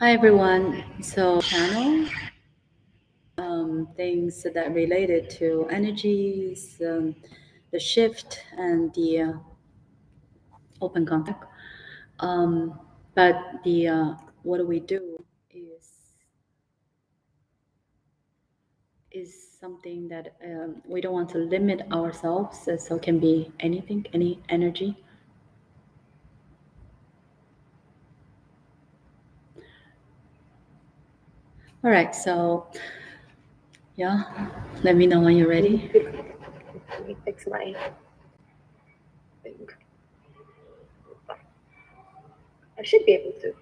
Hi everyone. So channel things that related to energies, the shift, and the open contact. Um, but the what we do is something that we don't want to limit ourselves. So it can be anything, any energy. All right. So yeah, let me know when you're ready. Let me fix my thing. I should be able to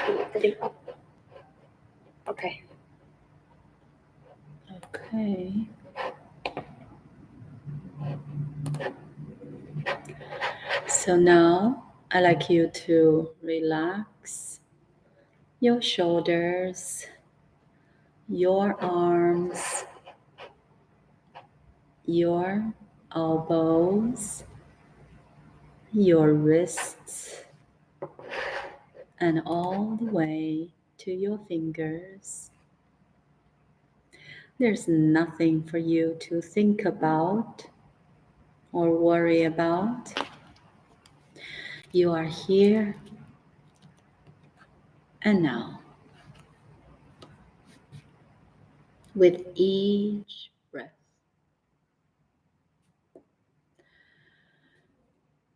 do it sitting up. Okay. Okay. So now I like you to relax your shoulders, your arms, your elbows, your wrists, and all the way to your fingers. There's nothing for you to think about or worry about. You are here and now. With each breath,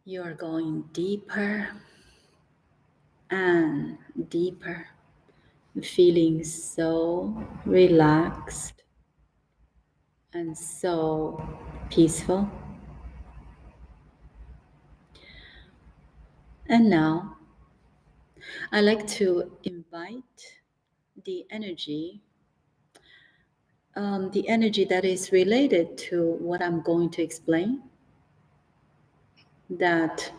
you are going deeper and deeper, feeling so relaxed and so peaceful. And now I like to invite the energy that is related to what I'm going to explain, that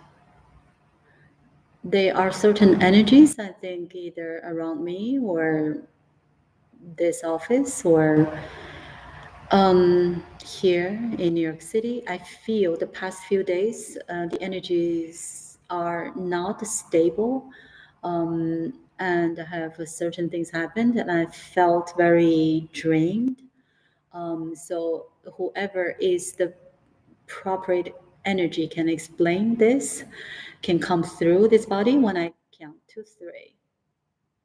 there are certain energies, I think, either around me or this office or here in New York City. I feel the past few days, the energies are not stable, and have certain things happened, and I felt very drained. So whoever is the proper energy can explain this, can come through this body when I count to three.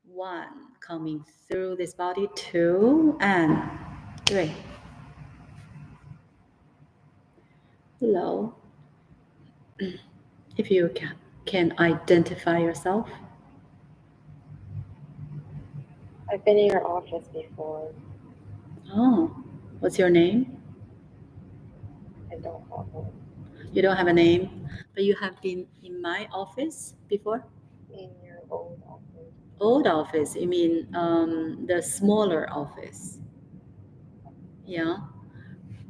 One, coming through this body, two, and three. Hello. If you can identify yourself. I've been in your office before. Oh, what's your name? I don't have one. You don't have a name, but you have been in my office before? In your old office. Old office, you mean the smaller office? Yeah.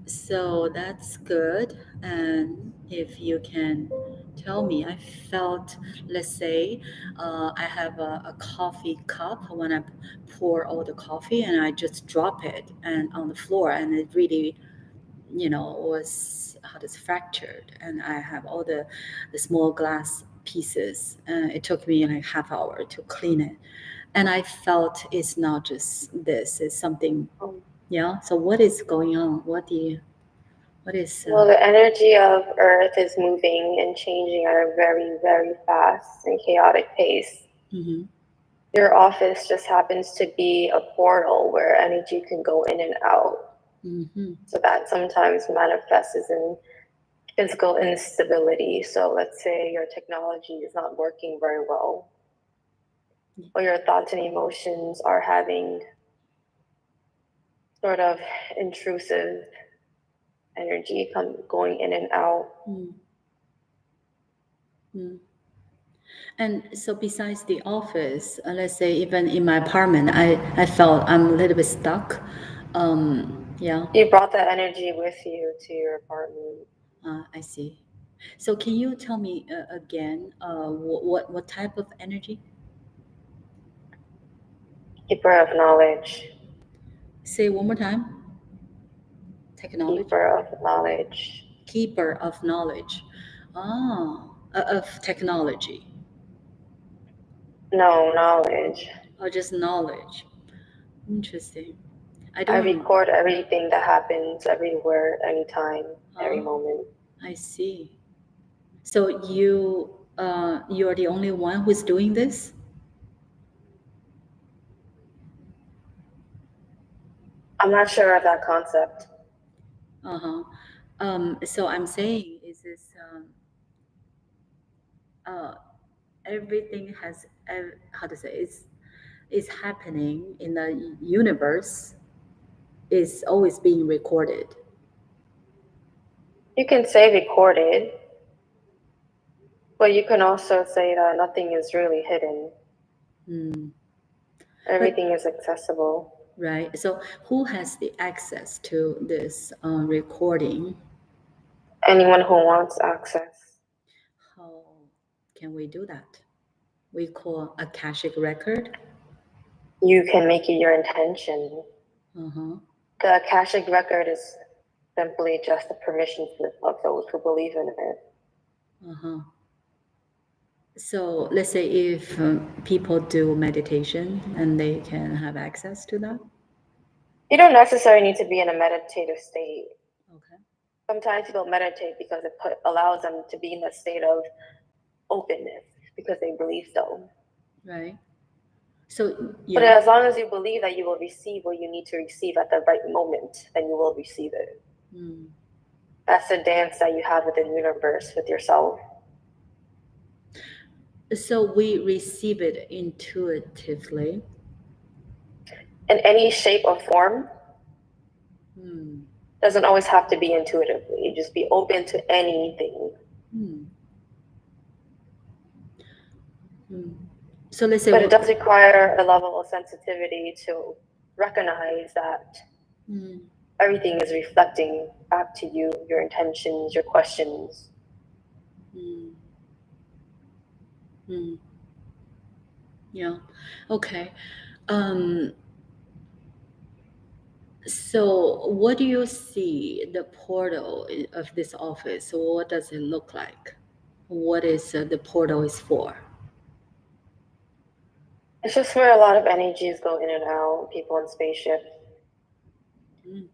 So that's good. And if you can tell me, I felt, let's say, I have a coffee cup when I pour all the coffee and I just drop it and on the floor and it really, was how it's fractured. And I have all the small glass pieces. It took me like half hour to clean it. And I felt it's not just this, it's something, Um, yeah. So what is going on? What is well, the energy of Earth is moving and changing at a very, very fast and chaotic pace. mm-hmm. Your office just happens to be a portal where energy can go in and out. Mm-hmm. So that sometimes manifests in physical instability. So let's say your technology is not working very well, or your thoughts and emotions are having sort of intrusive energy going in and out. Mm. And so besides the office, let's say even in my apartment, I felt I'm a little bit stuck. Yeah. You brought that energy with you to your apartment. I see. So can you tell me again what type of energy? Keeper of knowledge. Say one more time. Technology. Keeper of knowledge. Keeper of knowledge. Ah, of technology. No, knowledge. or just knowledge? Interesting. I I don't. record everything that happens everywhere, anytime, every Oh, moment. I see. So you're the only one who's doing this? I'm not sure of that concept. Uh-huh. So I'm saying is this uh everything has how to say is happening in the universe is always being recorded. You can say recorded, but you can also say that nothing is really hidden. Hmm. But Everything is accessible. right. So who has the access to this recording? Anyone who wants access. How can we do that? We call Akashic record. You can make it your intention. Uh-huh. The Akashic record is simply just a permission slip of those who believe in it. Uh-huh. So let's say if people do meditation and they can have access to that. You don't necessarily need to be in a meditative state. Okay. Sometimes people meditate because it allows them to be in a state of openness because they believe so. Right. So But yeah. as long as you believe that you will receive what you need to receive at the right moment, then you will receive it. Mm. That's the dance that you have with the universe, with yourself. So we receive it intuitively. In any shape or form, Hmm. doesn't always have to be intuitively. Just be open to anything. Hmm. Hmm. So let's say But it what. does require a level of sensitivity to recognize that Hmm. everything is reflecting back to you, your intentions, your questions. Hmm. Hmm. Yeah. Okay. Um. So what do you see the portal of this office? What does it look like? What is the portal is for? It's just where a lot of energies go in and out, people in spaceships. Mm.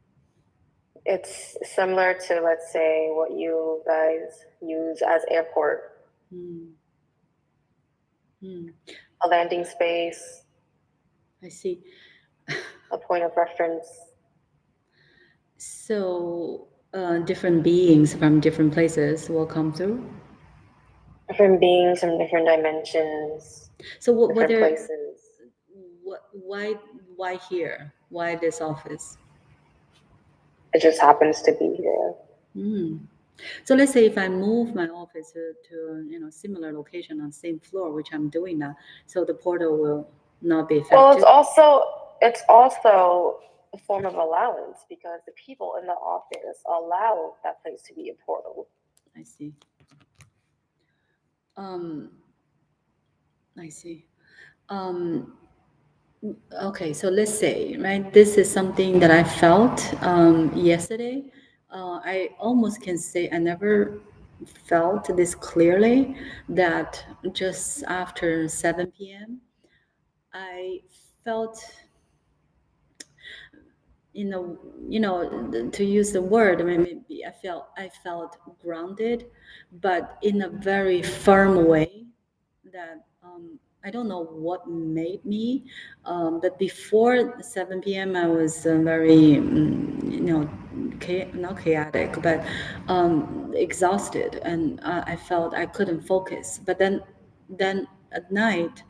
It's similar to, let's say, what you guys use as airport, Mm. Mm. a landing space, I see. a point of reference. So different beings from different places will come through. Different beings from different dimensions, So what different whether places. what why here? Why this office? It just happens to be here. Mm. So let's say if I move my office to similar location on same floor, which I'm doing now, so the portal will not be Well, affected. it's also a form of allowance because the people in the office allow that place to be a portal. I see. Um, I see. Um, okay, so let's say, right, this is something that I felt yesterday. I almost can say I never felt this clearly that just after 7 p.m., I felt to use the word, I mean, maybe I felt grounded, but in a very firm way that I don't know what made me, but before 7 p.m. I was very, not chaotic, but exhausted, and I felt I couldn't focus. But then at night,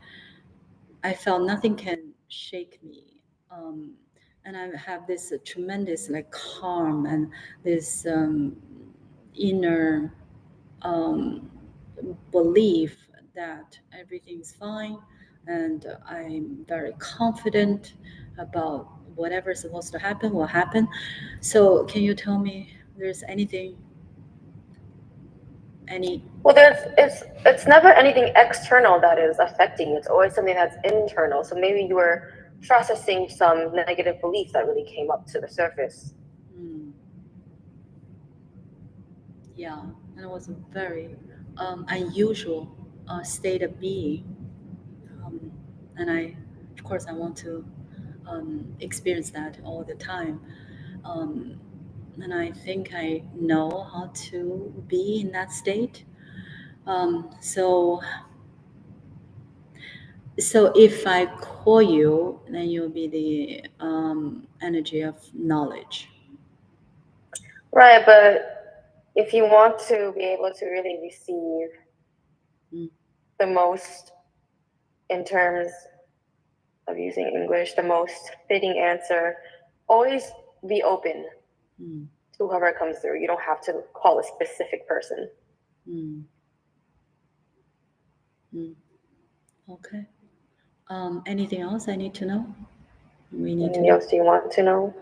I felt nothing can shake me. And I have this tremendous like calm and this inner um, belief that everything's fine, and I'm very confident about whatever's supposed to happen will happen. So can you tell me there's anything, any? Well, it's never anything external that is affecting you. It's always something that's internal. So maybe you were processing some negative beliefs that really came up to the surface. Hmm, yeah, and it was a very unusual state of being, um, and I of course, I want to experience that all the time. Um, and I think I know how to be in that state. So, so if I call you, then you'll be the energy of knowledge. Right, but if you want to be able to really receive Mm, the most, in terms of using English, the most fitting answer, always be open mm, to whoever comes through. You don't have to call a specific person. mm, mm. Okay. Anything else I need to know? We need to Anything know. else do you want to know?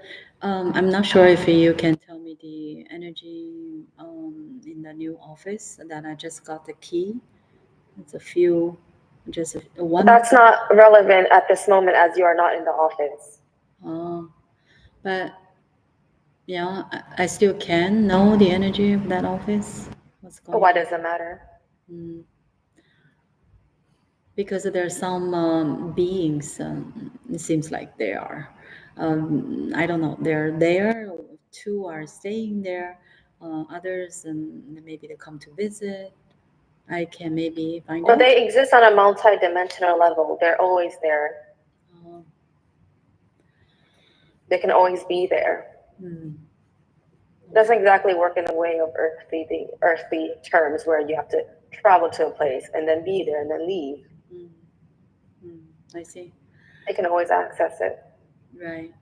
I'm not sure if you can tell me the energy in the new office that I just got the key. It's a few, just one. That's not relevant at this moment as you are not in the office. Uh, but yeah, I still can know the energy of that office. What's But going why on? does it matter? Mm, because there are some beings. It seems like they are. I don't know. They're there. Two are staying there. Others, maybe they come to visit. I can maybe find Well, out. they exist on a multi-dimensional level. They're always there. Uh, They can always be there. hmm, It doesn't exactly work in the way of the earthly terms where you have to travel to a place and then be there and then leave. mm, mm, I see. They can always access it. Right.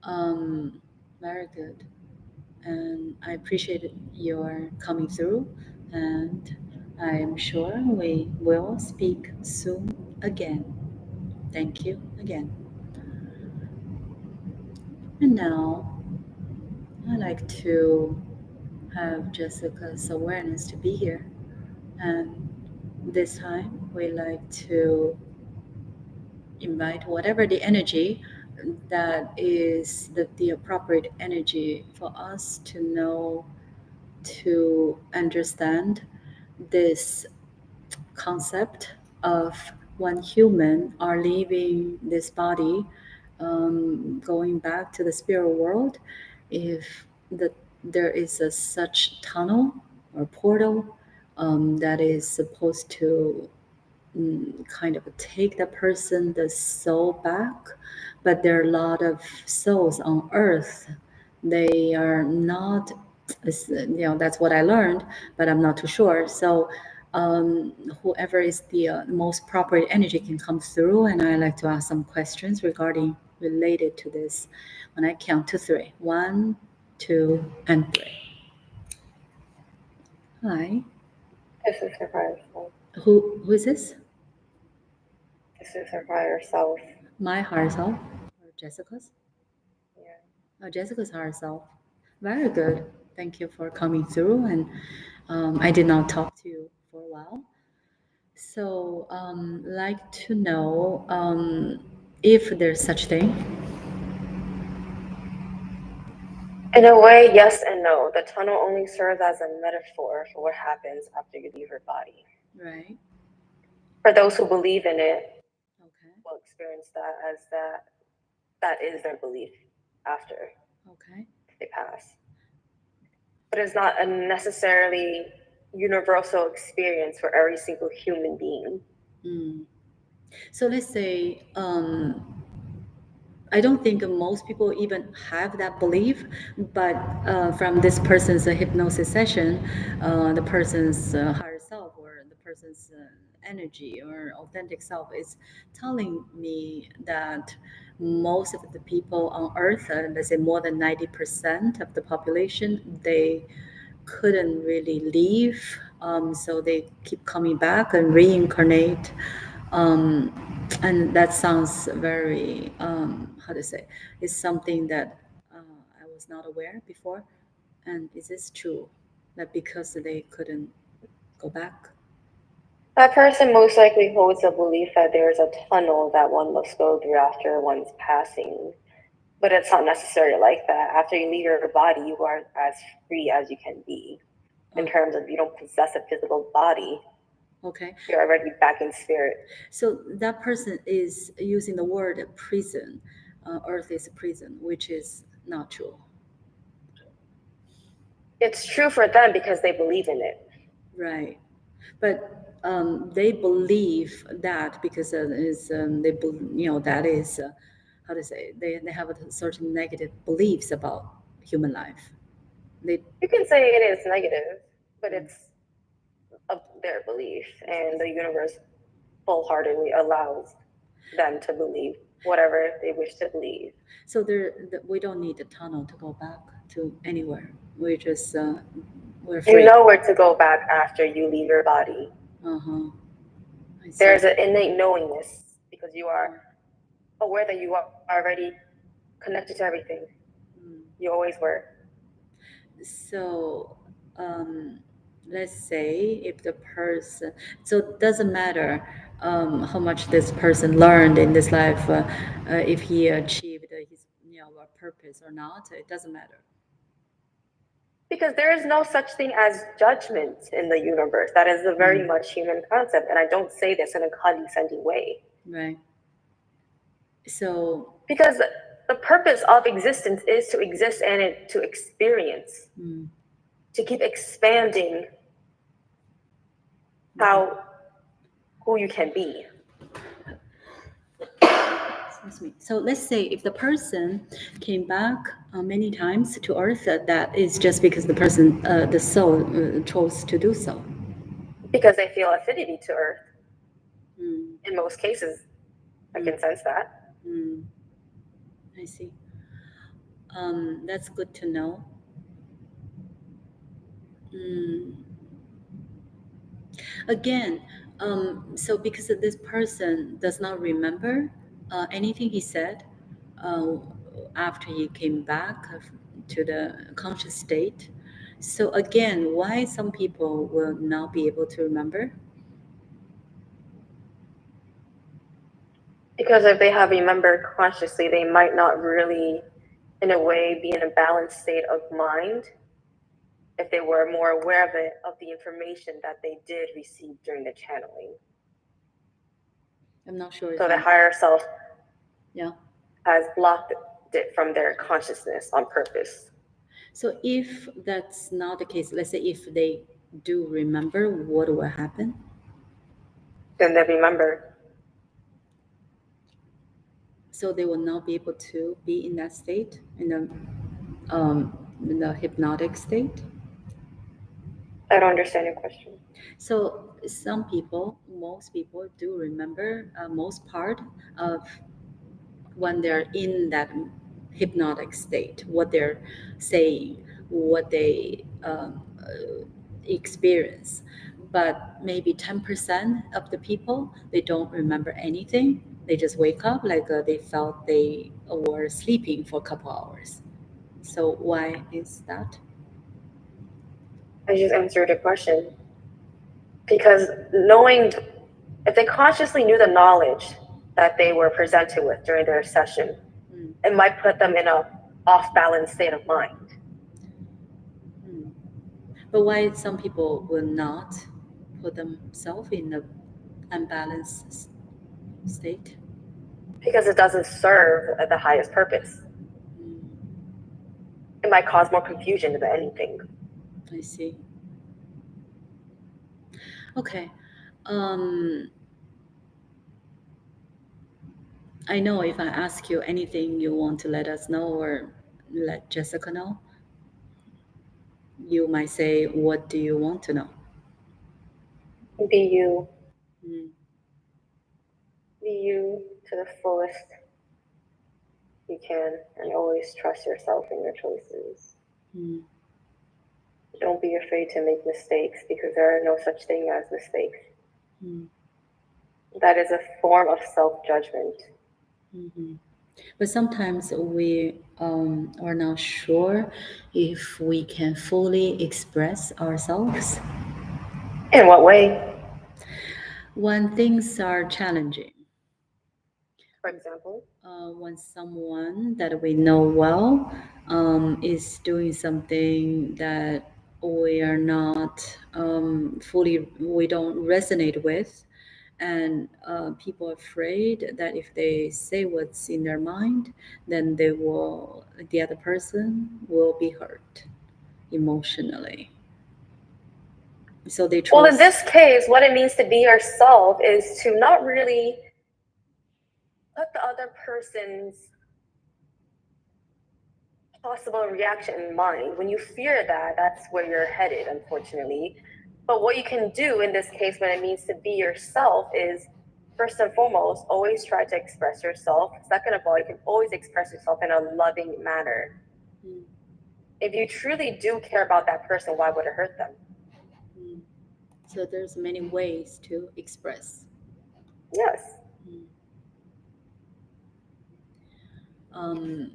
Um, Very good. And I appreciate your coming through. And I'm sure we will speak soon again. Thank you again. And now I like to have Jessica's awareness to be here. And this time we like to invite whatever the energy that is the appropriate energy for us to know, to understand this concept of when human are leaving this body, going back to the spirit world, if the, there is a such tunnel or portal that is supposed to kind of take the person, the soul back. But there are a lot of souls on earth. They are not, that's what I learned, but I'm not too sure. So whoever is the most proper energy can come through, and I like to ask some questions regarding related to this. When I count to three, one, two, and three. Hi, This is her higher self. who is this? This is her higher self. My higher self or Jessica's? Yeah. Oh, Jessica's higher self. Very good. Thank you for coming through. And I did not talk to you for a while. So, like to know if there's such thing, In a way, yes and no. The tunnel only serves as a metaphor for what happens after you leave your body. right? For those who believe in it, Okay. will experience that as that is their belief after Okay. they pass. But it's not a necessarily universal experience for every single human being. Mm. So let's say I don't think most people even have that belief, but from this person's hypnosis session, the person's higher self or the person's energy or authentic self is telling me that most of the people on Earth, let's say more than 90% of the population, they couldn't really leave, so they keep coming back and reincarnate. Um, and that sounds very, how to say, is something that I was not aware before. And is this true? That because they couldn't go back? That person most likely holds a belief that there's a tunnel that one must go through after one's passing. But it's not necessarily like that. After you leave your body, you are as free as you can be. In Oh, terms of you don't possess a physical body, Okay. You're already back in spirit. So that person is using the word prison. Earth is a prison, which is not true. It's true for them because they believe in it. Right. But they believe that because that is how to say, they have a certain negative beliefs about human life. They You can say it is negative, but mm, it's of their belief, and the universe wholeheartedly allows them to believe whatever they wish to believe. so we don't need a tunnel to go back to anywhere. We're You free. know where to go back after you leave your body. Uh-huh. I see. There's an innate knowingness because you are aware that you are already connected to everything. Mm. You always were. So um, let's say if the person, so it doesn't matter how much this person learned in this life, if he achieved his purpose or not, it doesn't matter. Because there is no such thing as judgment in the universe. That is a very Mm. much human concept. And I don't say this in a condescending way. Right. So Because the purpose of existence is to exist and to experience, mm, to keep expanding okay. how who you can be. Excuse me. So let's say if the person came back many times to Earth, that is just because the soul chose to do so. Because they feel affinity to Earth. Mm, In most cases, I mm, can sense that. mm. I see. That's good to know. Mm. Again, so because this person does not remember anything he said uh, after he came back to the conscious state. So again, why some people will not be able to remember? Because if they have remembered consciously, they might not really, in a way, be in a balanced state of mind if they were more aware of the information that they did receive during the channeling. I'm not sure if So the I'm. higher self Yeah. has blocked it from their consciousness on purpose. So if that's not the case, let's say if they do remember, what will happen? Then they remember. So they will not be able to be in that state, um, in the hypnotic state. I don't understand your question. So some people, most people do remember most part of when they're in that hypnotic state, what they're saying, what they experience. But maybe 10% of the people, they don't remember anything. They just wake up like they felt they were sleeping for a couple hours. So why is that? I just answered a question. Because knowing, if they consciously knew the knowledge that they were presented with during their session, Mm, it might put them in a off balance state of mind. mm. But why some people will not put themselves in a unbalanced state? Because it doesn't serve the highest purpose. Mm, It might cause more confusion than anything. I see. Okay. Um, I know if I ask you anything you want to let us know or let Jessica know, you might say, "What do you want to know?" Be you, Mm, be you to the fullest you can, and always trust yourself in your choices. mm, Don't be afraid to make mistakes because there are no such thing as mistakes. mm, That is a form of self judgment. mhm. But sometimes we are not sure if we can fully express ourselves In what way? when things are challenging. For example, When someone that we know well is doing something that we are not fully, we don't resonate with, and people are afraid that if they say what's in their mind, then the other person will be hurt emotionally. So they Well, in chose. this case, what it means to be yourself is to not really put the other person's possible reaction in mind. When you fear that, that's where you're headed, unfortunately. But what you can do in this case when it means to be yourself is, first and foremost, always try to express yourself. Second of all, you can always express yourself in a loving manner. Mm, If you truly do care about that person, why would it hurt them? mm. So there's many ways to express. Yes. Mm. Um,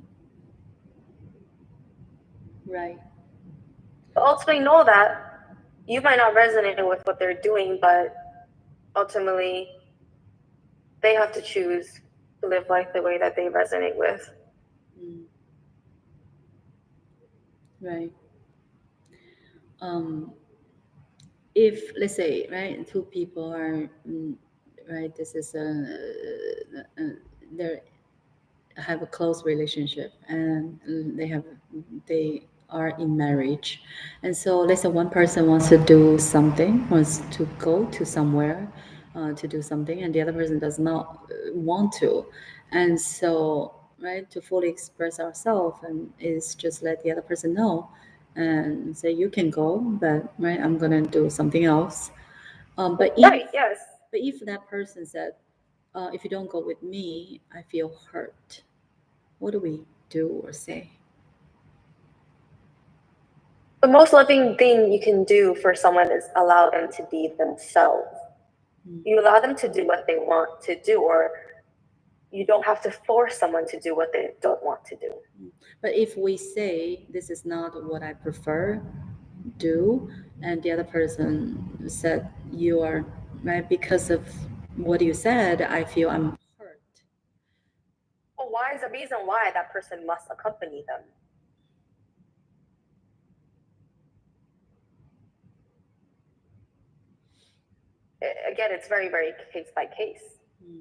right. But ultimately, know that you might not resonate with what they're doing, but ultimately, they have to choose to live life the way that they resonate with. Mm. Right. Um, if let's say, right, two people are right, this is they have a close relationship, and they are in marriage, and so let's say one person wants to do something, wants to go to somewhere to do something, and the other person does not want to, and so right, to fully express ourselves and is just let the other person know and say you can go, but right, I'm gonna do something else. Right, yes. But if that person said, if you don't go with me, I feel hurt, what do we do or say? The most loving thing you can do for someone is allow them to be themselves. Mm. You allow them to do what they want to do, or you don't have to force someone to do what they don't want to do. But if we say this is not what I prefer, do, and the other person said you are right because of what you said, I feel I'm hurt. Well, why is the reason why that person must accompany them? Again, it's very, very case by case. Mm.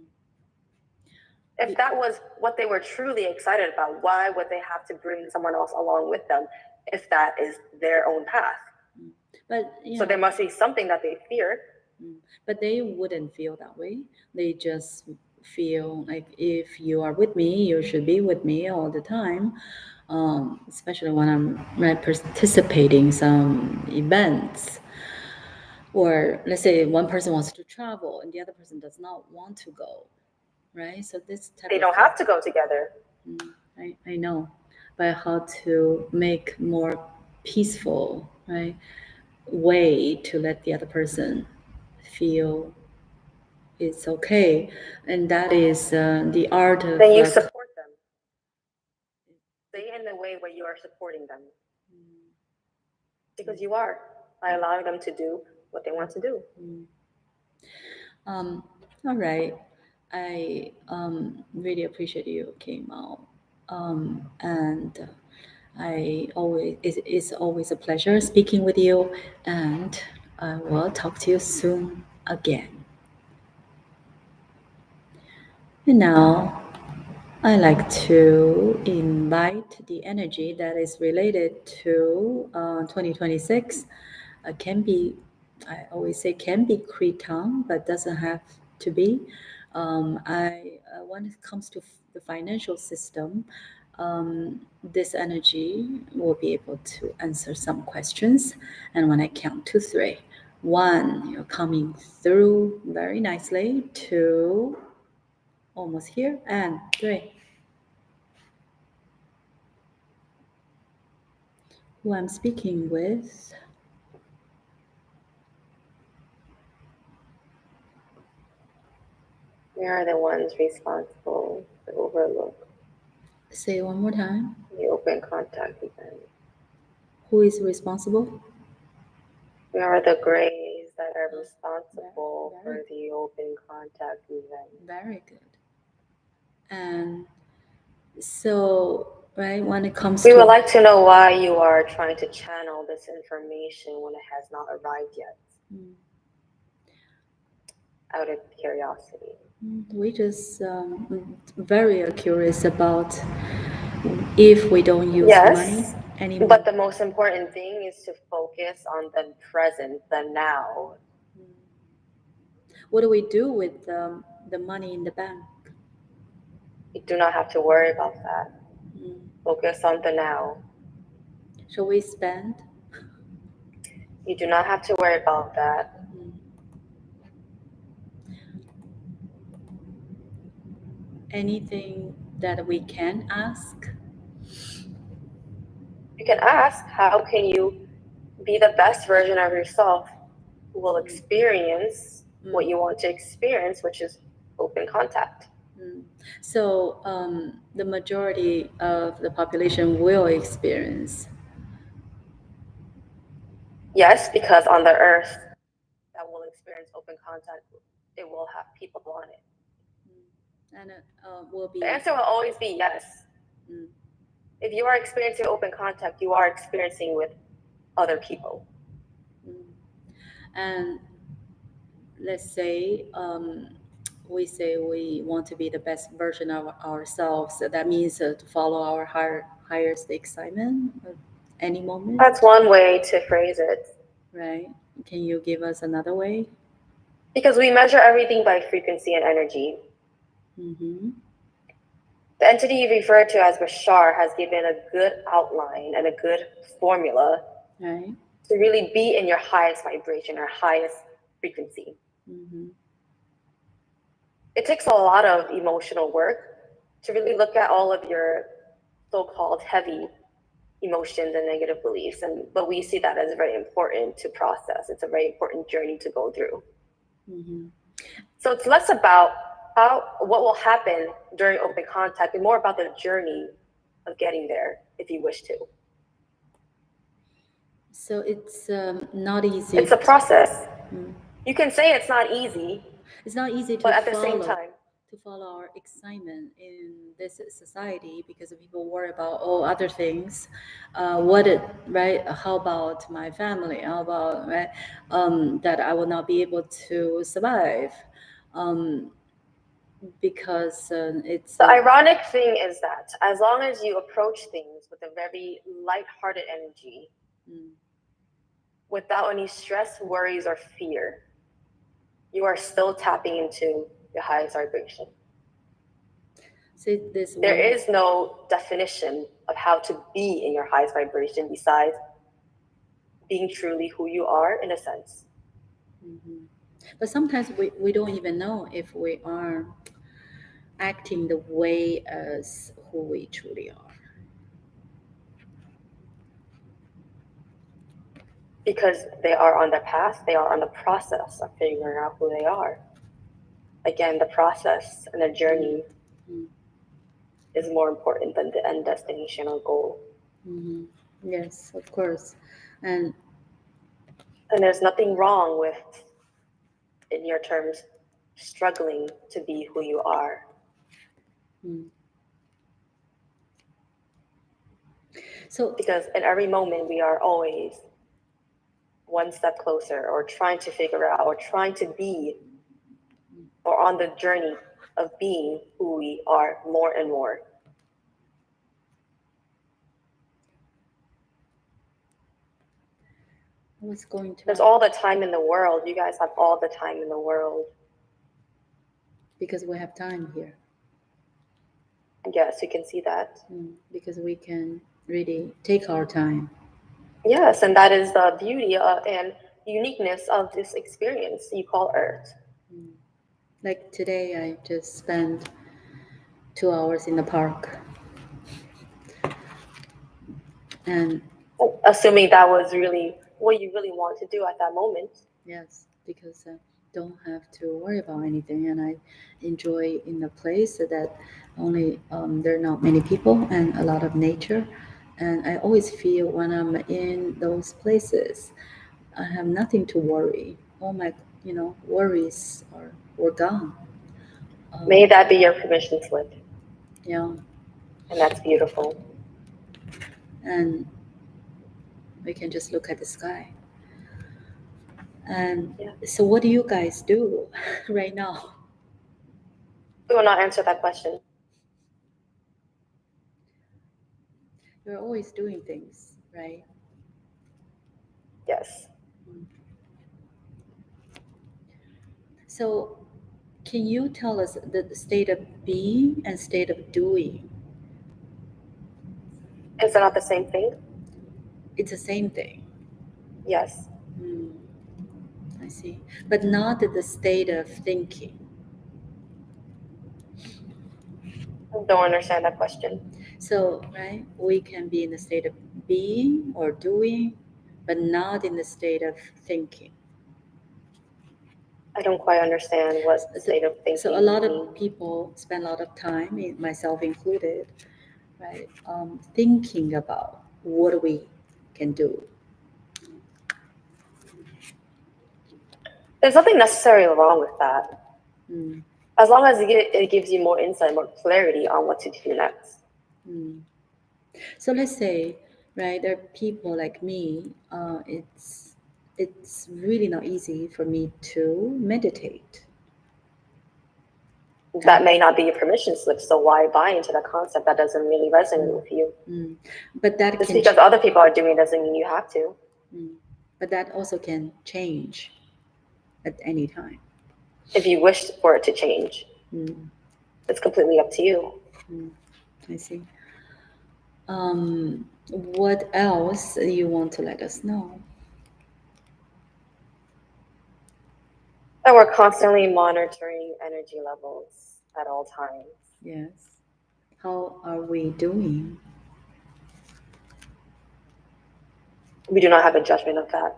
If that was what they were truly excited about, why would they have to bring someone else along with them if that is their own path? But so there must be something that they fear. But they wouldn't feel that way. They just feel like if you are with me, you should be with me all the time. Especially when I'm right, participating some events, or let's say one person wants to travel and the other person does not want to go, right? So this type They of don't have to go together. I know, but how to make more peaceful, right, way to let the other person feel it's okay, and that is the art of. Then you support them. Stay in the way where you are supporting them. Because you are, by allowing them to do what they want to do. All right. I really appreciate you came out. And it's always a pleasure speaking with you, and I will talk to you soon again. And now I like to invite the energy that is related to 2026. Can be, I always say can be Cretan, but doesn't have to be. When it comes to the financial system, this energy will be able to answer some questions. And when I count to three, one, you're coming through very nicely. Two, almost here, and three. Who I'm speaking with? We are the ones responsible to overlook Say one more time. the open contact event. Who is responsible? We are the grays that are responsible very for the open contact event. Very good. And so right? When it comes We would to like to know why you are trying to channel this information when it has not arrived yet, Mm, out of curiosity. we just very curious about if we don't use money Yes, anymore. but the most important thing is to focus on the present, the now. Mm. What do we do with the money in the bank? You do not have to worry about that. Mm. Focus on the now. Shall we spend? You do not have to worry about that. Mm. Anything that we can ask? You can ask, how can you be the best version of yourself who will experience what you want to experience, which is open contact? Mm. So the majority of the population will experience. Yes, because on the earth that will experience open contact, it will have people on it. And it will be. The answer will always be yes. Mm. If you are experiencing open contact, you are experiencing with other people. Mm. And let's say we say we want to be the best version of ourselves. So that means to follow our highest excitement at any moment, That's one way to phrase it. right? Can you give us another way? Because we measure everything by frequency and energy. Mm-hmm. The entity you refer to as Bashar has given a good outline and a good formula, Right. to really be in your highest vibration or highest frequency. Mm-hmm. It takes a lot of emotional work to really look at all of your so-called heavy emotions and negative beliefs, but we see that as very important to process. It's a very important journey to go through. Mm-hmm. So it's less about what will happen during open contact and more about the journey of getting there, if you wish to. So it's not easy. It's a process. Mm. You can say it's not easy, It's not easy to but at the same time, follow our excitement in this society because people worry about all other things. What it right? How about my family? How about right? That I will not be able to survive, um, because it's. the ironic thing is that as long as you approach things with a very light-hearted energy, Mm. without any stress, worries, or fear, you are still tapping into your highest vibration. See this There one. is no definition of how to be in your highest vibration besides being truly who you are, in a sense. Mhm. But sometimes we don't even know if we are acting the way as who we truly are. Because they are on the path, they are on the process of figuring out who they are. Again, the process and the journey Mm. is more important than the end destination or goal. Mm-hmm. Yes, of course. And And there's nothing wrong with, in your terms, struggling to be who you are. mm. So Because in every moment, we are always one step closer, or trying to figure out, or trying to be, or on the journey of being who we are more and more. what's going to There's all the time in the world. You guys have all the time in the world. because we have time here. Yes, you can see that. Because we can really take our time. Yes, and that is the beauty and uniqueness of this experience you call Earth. Like today, I just spent 2 hours in the park, and Assuming that was really what you really want to do at that moment. yes, because I don't have to worry about anything, and I enjoy in a place that only there are not many people and a lot of nature, and I always feel when I'm in those places, I have nothing to worry. All my worries were gone. May that be your permission slip. Yeah. And that's beautiful. and we can just look at the sky. And Yeah. so, what do you guys do right now? We will not answer that question. You're always doing things, right? Yes. So, can you tell us the state of being and state of doing? Is it not the same thing? It's the same thing. Yes. Hmm, I see. But not the state of thinking. Don't understand that question. So, right, we can be in the state of being or doing, but not in the state of thinking. I don't quite understand what So, state of so a thinking lot you of mean. people spend a lot of time, myself included, right, thinking about what we can do. There's nothing necessarily wrong with that, Mm, as long as it gives you more insight, more clarity on what to do next. mm. So let's say, right, there are people like me. It's really not easy for me to meditate. That may not be a permission slip, so why buy into the concept that doesn't really resonate with you? But that Just can because other people are doing it doesn't mean you have to. but that also can change at any time. If you wish for it to change, Mm, it's completely up to you. I see. What else you want to let us know? That we're constantly monitoring energy levels at all times. Yes. How are we doing? We do not have a judgment of that.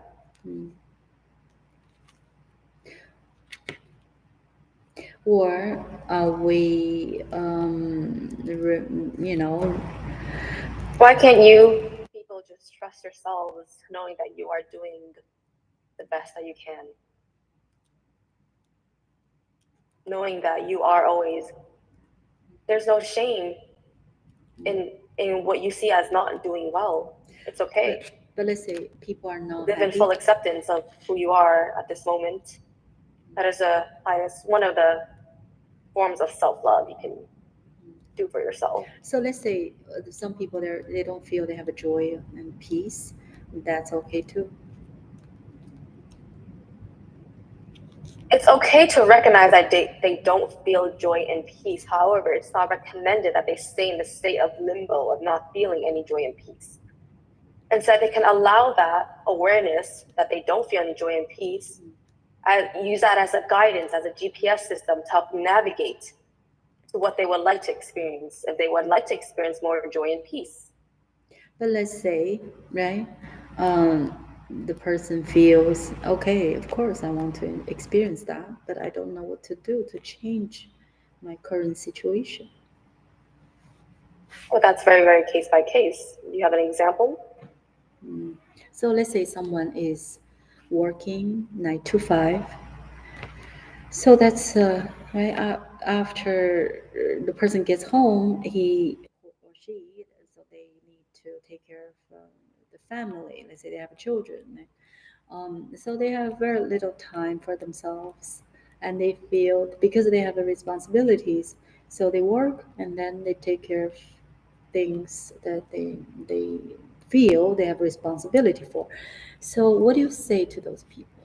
Or are we, you know, Why can't you people just trust yourselves knowing that you are doing the best that you can? Knowing that you are always, there's no shame in what you see as not doing well. It's okay. but let's say people are not Live in happy. full acceptance of who you are at this moment. That is the highest, one of the forms of self-love you can do for yourself. So let's say some people they don't feel they have a joy and peace. That's okay too. It's okay to recognize that they don't feel joy and peace. However, it's not recommended that they stay in the state of limbo, of not feeling any joy and peace. Instead, they can allow that awareness that they don't feel any joy and peace, and use that as a guidance, as a GPS system to help navigate to what they would like to experience, if they would like to experience more joy and peace. But let's say, right, um, the person feels, okay, of course I want to experience that, but I don't know what to do to change my current situation. Well, that's very, very case by case. Do you have an example? So let's say someone is working 9 to 5. So that's right after the person gets home, he or she, so they need to take care of the family. Let's say they have children. So they have very little time for themselves, and they feel because they have the responsibilities, so they work and then they take care of things that they feel they have responsibility for. So what do you say to those people?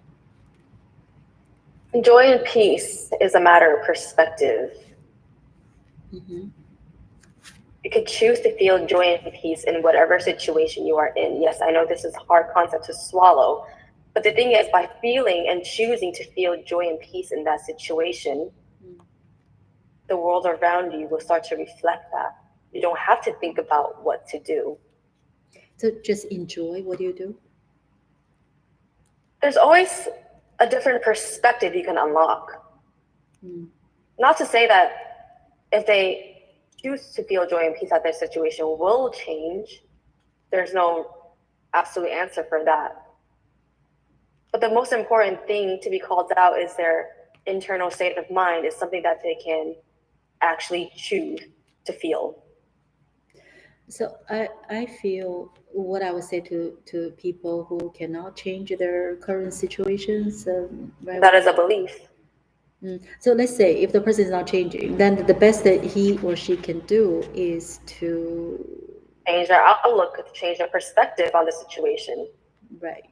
Joy and peace is a matter of perspective. Mm-hmm. You could choose to feel joy and peace in whatever situation you are in. Yes, I know this is a hard concept to swallow, but the thing is, by feeling and choosing to feel joy and peace in that situation, the world around you will start to reflect that. You don't have to think about what to do. So just enjoy what you do. There's always a different perspective you can unlock. Not to say that if they choose to feel joy and peace that their situation will change, there's no absolute answer for that. But the most important thing to be called out is their internal state of mind is something that they can actually choose to feel. So I feel what I would say to people who cannot change their current situations, right? That is a belief. So let's say if the person is not changing, then the best that he or she can do is to, Change their outlook, to change their perspective on the situation. right,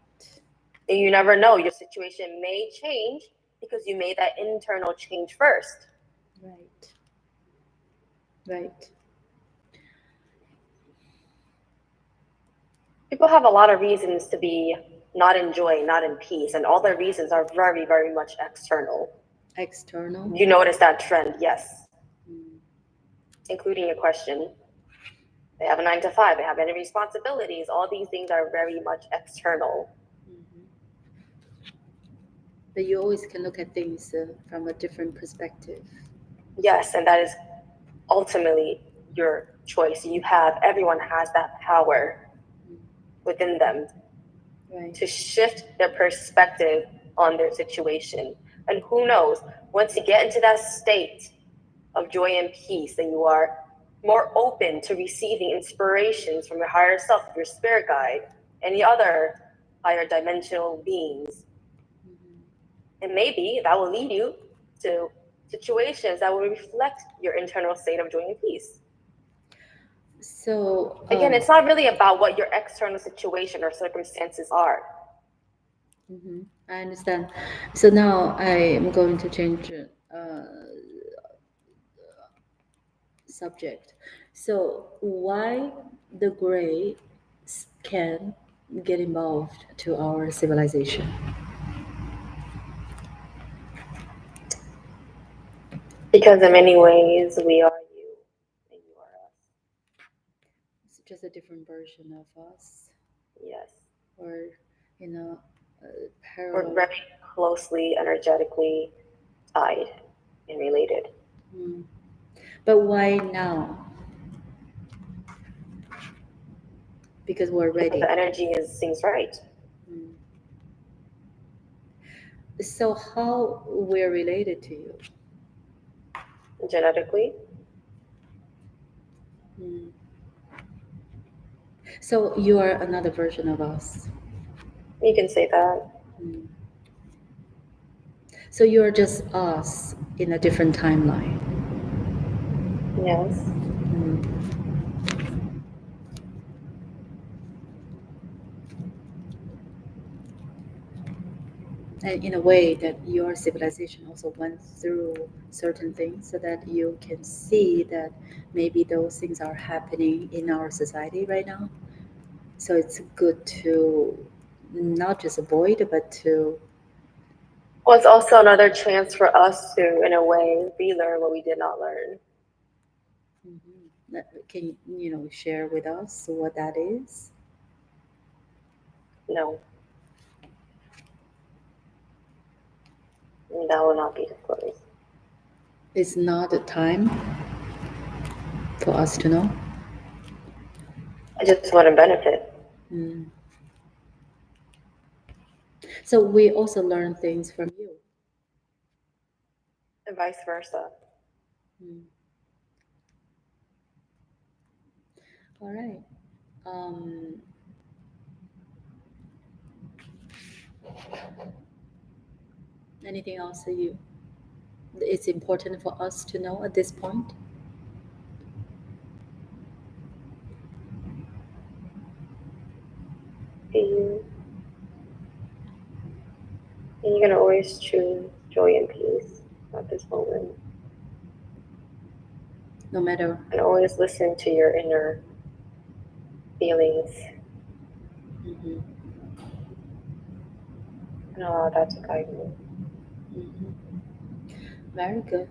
And you never know, your situation may change because you made that internal change first. right, right. People have a lot of reasons to be not in joy, not in peace, and all their reasons are very, very much external. External. You notice that trend, yes, Mm, including a question. They have a 9 to 5, they have any responsibilities. All these things are very much external. mhm. But you always can look at things from a different perspective. Yes, and that is ultimately your choice. Everyone has that power Mm, within them right. to shift their perspective on their situation. And who knows, once you get into that state of joy and peace, then you are more open to receiving inspirations from your higher self, your spirit guide, any other higher dimensional beings. Mhm. And maybe that will lead you to situations that will reflect your internal state of joy and peace. So, Again, it's not really about what your external situation or circumstances are. I understand. So now I am going to change subject. So why the gray can get involved to our civilization? Because in many ways, we are you and you are us. It's just a different version of us, Yes. or you know, We're parallel. very closely, energetically tied and related. Mm. But why now? Because we're Because the ready. energy is seems right. Mm. So how we're related to you? Genetically, Mm. So you are another version of us. you can say that. Mm. So you're just us in a different timeline. Yes. Mm. And in a way that your civilization also went through certain things so that you can see that maybe those things are happening in our society right now. So it's good to not just avoid, but to, Well, it's also another chance for us to, in a way, relearn what we did not learn. can share with us what that is? No, that will not be disclosed. It's not a time for us to know. I just want to benefit, Mm. So we also learn things from you. and vice versa. Mm. All right. Um, anything else that you it's important for us to know at this point? You, and you're gonna always choose joy and peace at this moment, No matter. and always listen to your inner feelings Mhm, and allow that to guide you. mhm. Very good.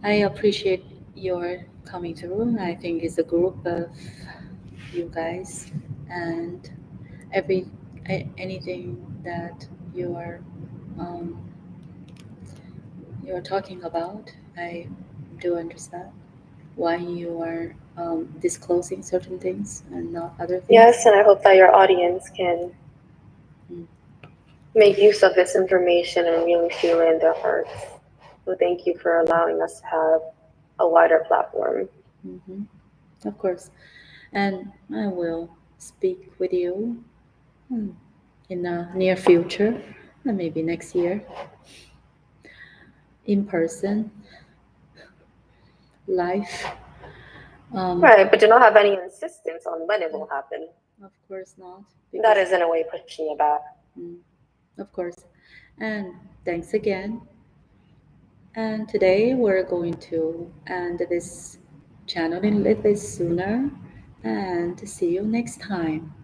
I appreciate your coming through. I think it's a group of you guys, and every anything that you are um, you're talking about, I do understand why you are disclosing certain things and not other things. Yes, and I hope that your audience can Mm, make use of this information and really feel it in their hearts. So thank you for allowing us to have a wider platform. mhm. of course. And I will speak with you hmm, in the near future, maybe next year, in person, live. Right, but you don't have any insistence on when it will happen. Of course not, That because is in a way pushing you back. mm, of course. And thanks again. And today we're going to end this channel a little bit sooner and see you next time.